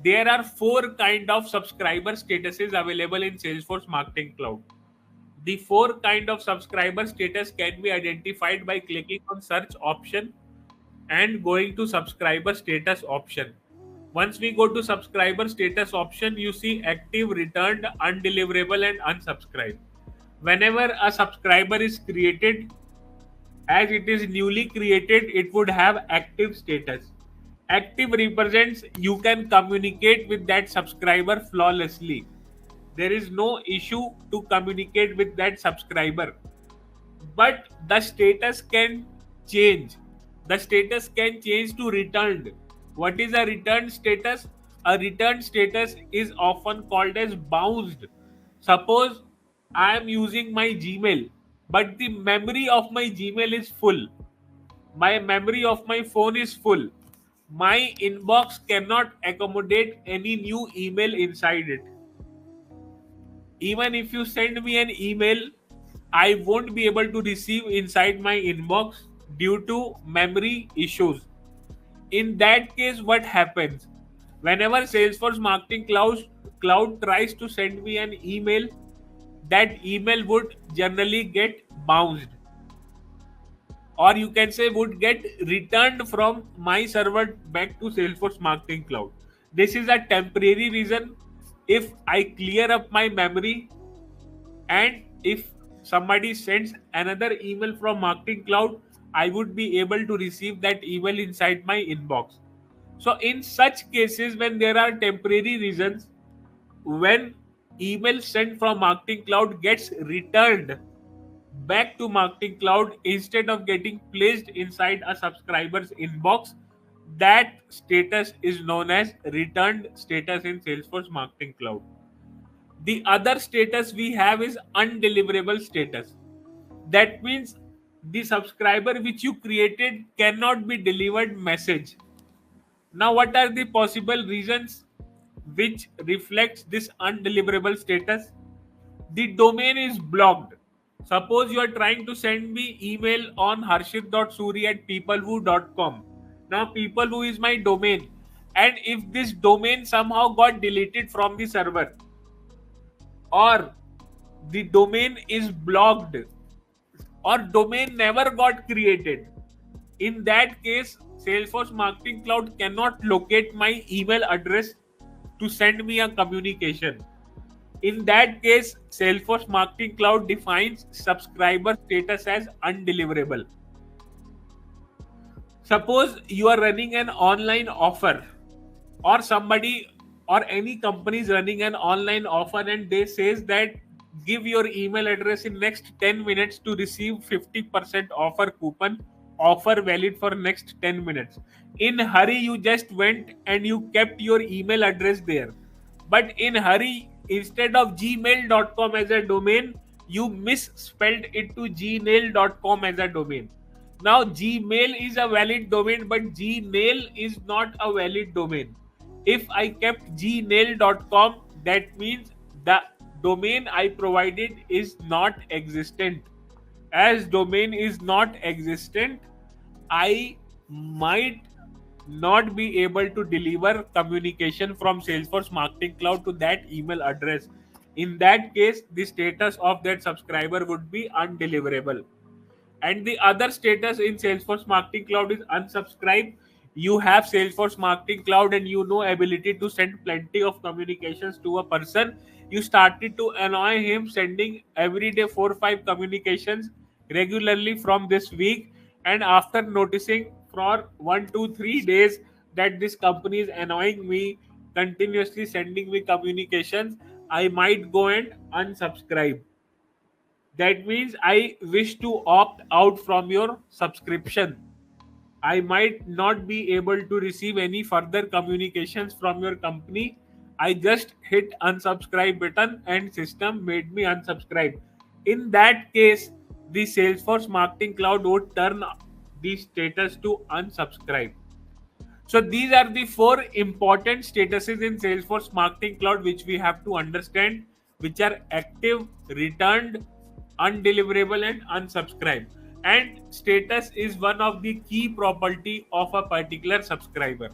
There are 4 kind of subscriber statuses available in Salesforce Marketing Cloud. The 4 kind of subscriber status can be identified by clicking on search option and going to subscriber status option. Once we go to subscriber status option, you see active, returned, undeliverable, and unsubscribe. Whenever a subscriber is created, as it is newly created, it would have active status. Active represents you can communicate with that subscriber flawlessly. There is no issue to communicate with that subscriber. But the status can change. The status can change to returned. What is a returned status? A returned status is often called as bounced. Suppose I am using my Gmail, but the memory of my Gmail is full. My memory of my phone is full. My inbox cannot accommodate any new email inside it. Even if you send me an email, I won't be able to receive inside my inbox due to memory issues. In that case, what happens? Whenever Salesforce Marketing Cloud tries to send me an email, that email would generally get bounced, or you can say would get returned from my server back to Salesforce Marketing Cloud. This is a temporary reason. If I clear up my memory, and if somebody sends another email from Marketing Cloud, I would be able to receive that email inside my inbox. So in such cases, when there are temporary reasons, when email sent from Marketing Cloud gets returned back to Marketing Cloud instead of getting placed inside a subscriber's inbox, that status is known as returned status in Salesforce Marketing Cloud. The other status we have is undeliverable status. That means the subscriber which you created cannot be delivered message. Now, what are the possible reasons which reflects this undeliverable status? The domain is blocked. Suppose you are trying to send me email on harshit.suri@peoplewoo.com. Now, peoplewoo is my domain. And if this domain somehow got deleted from the server, or the domain is blocked, or domain never got created, in that case, Salesforce Marketing Cloud cannot locate my email address to send me a communication. In that case, Salesforce Marketing Cloud defines subscriber status as undeliverable. Suppose you are running an online offer, or somebody or any company is running an online offer, and they says that give your email address in next 10 minutes to receive 50% offer coupon, offer valid for next 10 minutes. In hurry, you just went and you kept your email address there. But in hurry, instead of gmail.com as a domain, you misspelled it to gmail.com as a domain. Now, Gmail is a valid domain, but Gmail is not a valid domain. If I kept gmail.com, that means the domain I provided is not existent. As domain is not existent, I might not be able to deliver communication from Salesforce Marketing Cloud to that email address. In that case, the status of that subscriber would be undeliverable. And the other status in Salesforce Marketing Cloud is unsubscribe. You have Salesforce Marketing Cloud and you know ability to send plenty of communications to a person. You started to annoy him sending every day 4 or 5 communications regularly from this week, and after noticing for 1, 2, 3 days that this company is annoying me, continuously sending me communications, I might go and unsubscribe. That means I wish to opt out from your subscription. I might not be able to receive any further communications from your company. I just hit unsubscribe button and system made me unsubscribe. In that case, the Salesforce Marketing Cloud would turn the status to unsubscribe. So these are the 4 important statuses in Salesforce Marketing Cloud which we have to understand, which are active, returned, undeliverable, and unsubscribe. And status is one of the key property of a particular subscriber.